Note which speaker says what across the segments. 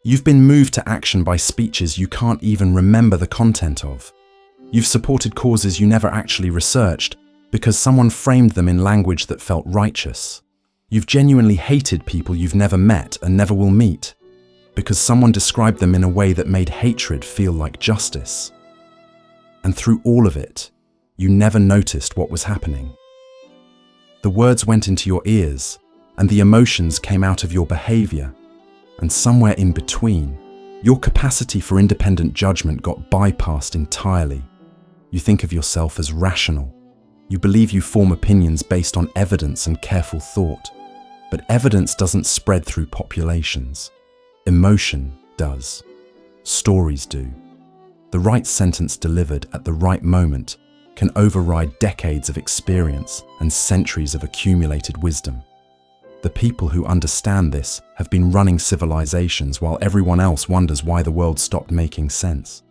Speaker 1: You've been moved to action by speeches you can't even remember the content of. You've supported causes you never actually researched because someone framed them in language that felt righteous. You've genuinely hated people you've never met and never will meet because someone described them in a way that made hatred feel like justice. And through all of it, you never noticed what was happening. The words went into your ears, and the emotions came out of your behavior. And somewhere in between, your capacity for independent judgment got bypassed entirely. You think of yourself as rational. You believe you form opinions based on evidence and careful thought. But evidence doesn't spread through populations. Emotion does. Stories do. The right sentence delivered at the right moment can override decades of experience and centuries of accumulated wisdom. The people who understand this have been running civilizations while everyone else wonders why the world stopped making sense.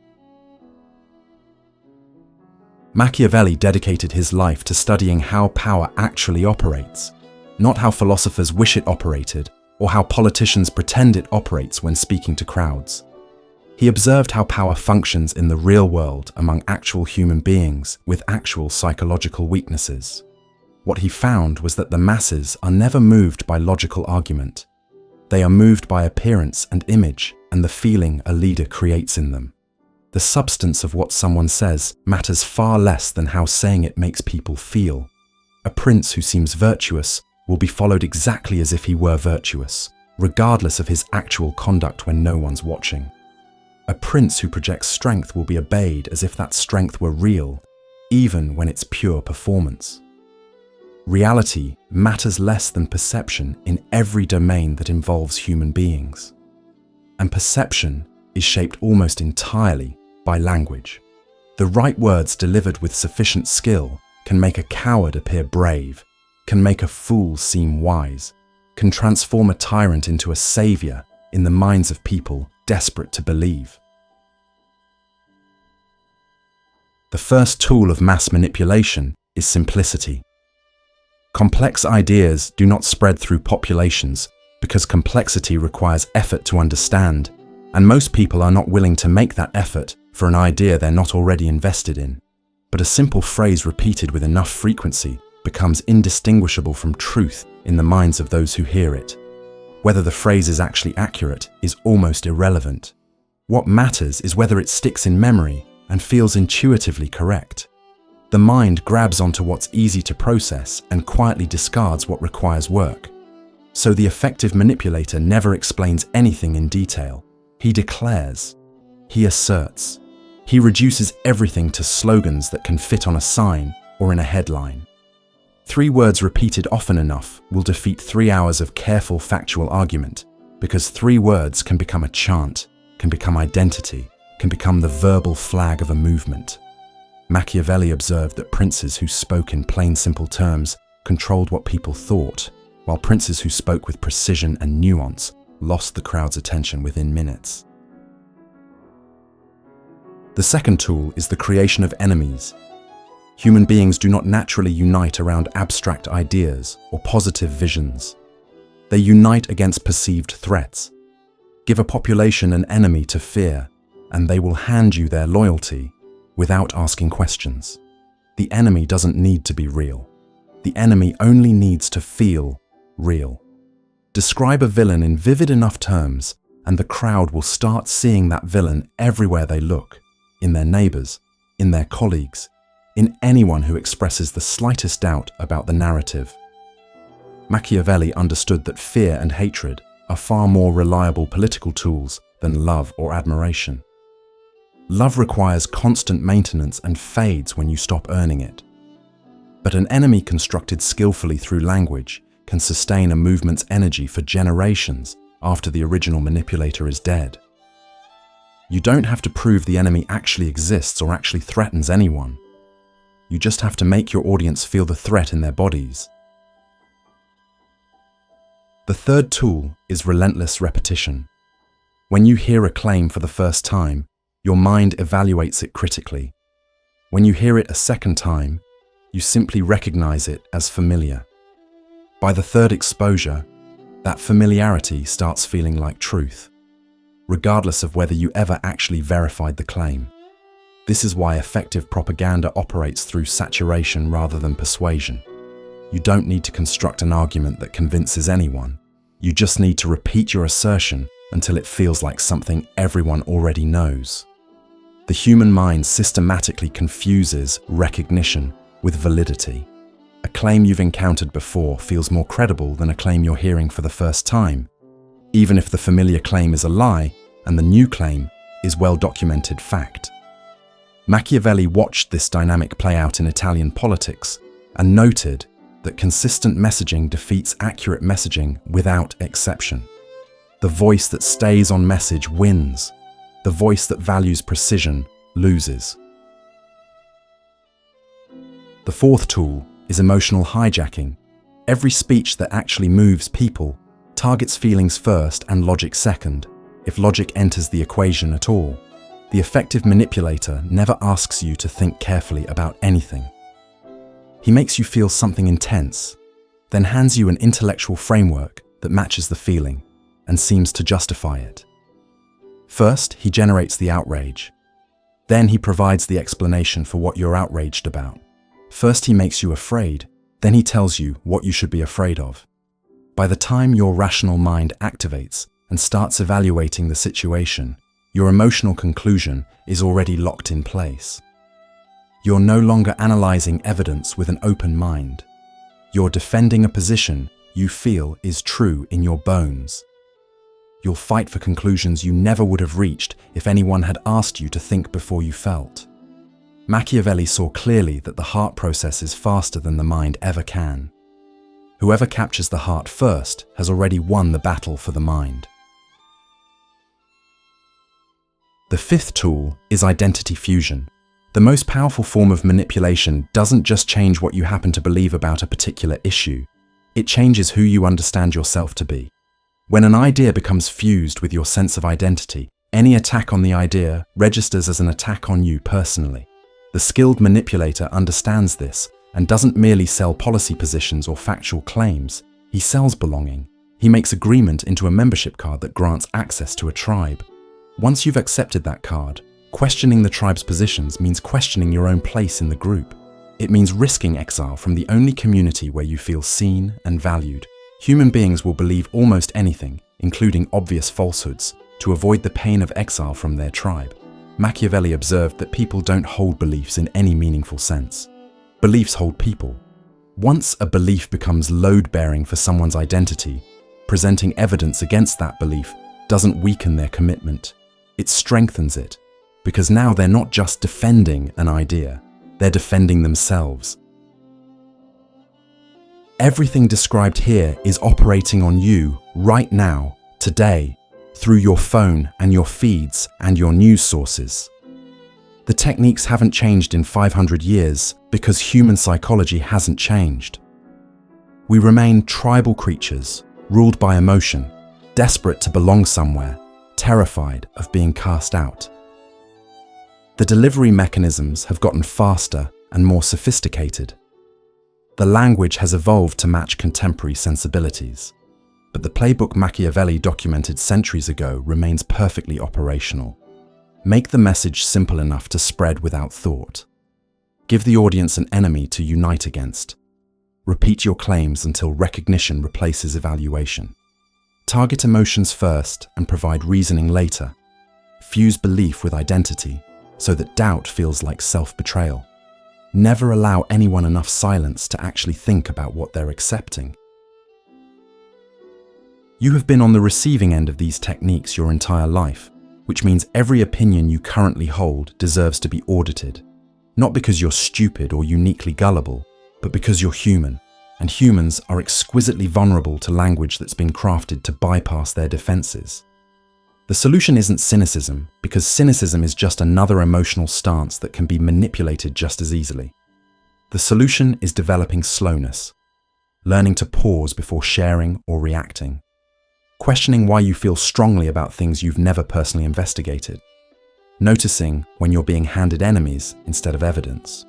Speaker 1: Machiavelli dedicated his life to studying how power actually operates, not how philosophers wish it operated or how politicians pretend it operates when speaking to crowds. He observed how power functions in the real world among actual human beings with actual psychological weaknesses. What he found was that the masses are never moved by logical argument. They are moved by appearance and image and the feeling a leader creates in them. The substance of what someone says matters far less than how saying it makes people feel. A prince who seems virtuous will be followed exactly as if he were virtuous, regardless of his actual conduct when no one's watching. A prince who projects strength will be obeyed as if that strength were real, even when it's pure performance. Reality matters less than perception in every domain that involves human beings. And perception is shaped almost entirely by language. The right words delivered with sufficient skill can make a coward appear brave, can make a fool seem wise, can transform a tyrant into a savior in the minds of people desperate to believe. The first tool of mass manipulation is simplicity. Complex ideas do not spread through populations because complexity requires effort to understand, and most people are not willing to make that effort for an idea they're not already invested in. But a simple phrase repeated with enough frequency becomes indistinguishable from truth in the minds of those who hear it. Whether the phrase is actually accurate is almost irrelevant. What matters is whether it sticks in memory and feels intuitively correct. The mind grabs onto what's easy to process and quietly discards what requires work. So the effective manipulator never explains anything in detail. He declares. He asserts. He reduces everything to slogans that can fit on a sign or in a headline. 3 words repeated often enough will defeat 3 hours of careful factual argument, because 3 words can become a chant, can become identity, can become the verbal flag of a movement. Machiavelli observed that princes who spoke in plain, simple terms controlled what people thought, while princes who spoke with precision and nuance lost the crowd's attention within minutes. The second tool is the creation of enemies. Human beings do not naturally unite around abstract ideas or positive visions. They unite against perceived threats. Give a population an enemy to fear, and they will hand you their loyalty without asking questions. The enemy doesn't need to be real. The enemy only needs to feel real. Describe a villain in vivid enough terms, and the crowd will start seeing that villain everywhere they look, in their neighbors, in their colleagues, in anyone who expresses the slightest doubt about the narrative. Machiavelli understood that fear and hatred are far more reliable political tools than love or admiration. Love requires constant maintenance and fades when you stop earning it. But an enemy constructed skillfully through language can sustain a movement's energy for generations after the original manipulator is dead. You don't have to prove the enemy actually exists or actually threatens anyone. You just have to make your audience feel the threat in their bodies. The third tool is relentless repetition. When you hear a claim for the first time, your mind evaluates it critically. When you hear it a second time, you simply recognize it as familiar. By the third exposure, that familiarity starts feeling like truth. regardless of whether you ever actually verified the claim. This is why effective propaganda operates through saturation rather than persuasion. You don't need to construct an argument that convinces anyone. You just need to repeat your assertion until it feels like something everyone already knows. The human mind systematically confuses recognition with validity. A claim you've encountered before feels more credible than a claim you're hearing for the first time, even if the familiar claim is a lie and the new claim is well-documented fact. Machiavelli watched this dynamic play out in Italian politics and noted that consistent messaging defeats accurate messaging without exception. The voice that stays on message wins. The voice that values precision loses. The fourth tool is emotional hijacking. Every speech that actually moves people targets feelings first and logic second, if logic enters the equation at all. The effective manipulator never asks you to think carefully about anything. He makes you feel something intense, then hands you an intellectual framework that matches the feeling and seems to justify it. First, he generates the outrage. Then he provides the explanation for what you're outraged about. First, he makes you afraid. Then he tells you what you should be afraid of. By the time your rational mind activates and starts evaluating the situation, your emotional conclusion is already locked in place. You're no longer analyzing evidence with an open mind. You're defending a position you feel is true in your bones. You'll fight for conclusions you never would have reached if anyone had asked you to think before you felt. Machiavelli saw clearly that the heart processes faster than the mind ever can. Whoever captures the heart first has already won the battle for the mind. The fifth tool is identity fusion. The most powerful form of manipulation doesn't just change what you happen to believe about a particular issue. It changes who you understand yourself to be. When an idea becomes fused with your sense of identity, any attack on the idea registers as an attack on you personally. The skilled manipulator understands this and doesn't merely sell policy positions or factual claims. He sells belonging. He makes agreement into a membership card that grants access to a tribe. Once you've accepted that card, questioning the tribe's positions means questioning your own place in the group. It means risking exile from the only community where you feel seen and valued. Human beings will believe almost anything, including obvious falsehoods, to avoid the pain of exile from their tribe. Machiavelli observed that people don't hold beliefs in any meaningful sense. Beliefs hold people. Once a belief becomes load-bearing for someone's identity, presenting evidence against that belief doesn't weaken their commitment. It strengthens it, because now they're not just defending an idea, they're defending themselves. Everything described here is operating on you right now, today, through your phone and your feeds and your news sources. The techniques haven't changed in 500 years because human psychology hasn't changed. We remain tribal creatures, ruled by emotion, desperate to belong somewhere, terrified of being cast out. The delivery mechanisms have gotten faster and more sophisticated. The language has evolved to match contemporary sensibilities, but the playbook Machiavelli documented centuries ago remains perfectly operational. Make the message simple enough to spread without thought. Give the audience an enemy to unite against. Repeat your claims until recognition replaces evaluation. Target emotions first and provide reasoning later. Fuse belief with identity so that doubt feels like self-betrayal. Never allow anyone enough silence to actually think about what they're accepting. You have been on the receiving end of these techniques your entire life, which means every opinion you currently hold deserves to be audited. Not because you're stupid or uniquely gullible, but because you're human, and humans are exquisitely vulnerable to language that's been crafted to bypass their defenses. The solution isn't cynicism, because cynicism is just another emotional stance that can be manipulated just as easily. The solution is developing slowness, learning to pause before sharing or reacting, questioning why you feel strongly about things you've never personally investigated, noticing when you're being handed enemies instead of evidence,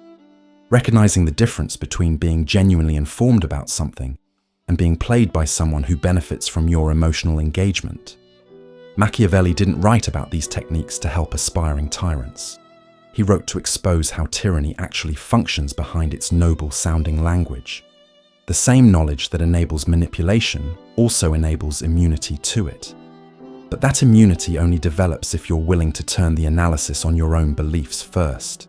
Speaker 1: recognizing the difference between being genuinely informed about something and being played by someone who benefits from your emotional engagement. Machiavelli didn't write about these techniques to help aspiring tyrants. He wrote to expose how tyranny actually functions behind its noble-sounding language. The same knowledge that enables manipulation also enables immunity to it. But that immunity only develops if you're willing to turn the analysis on your own beliefs first.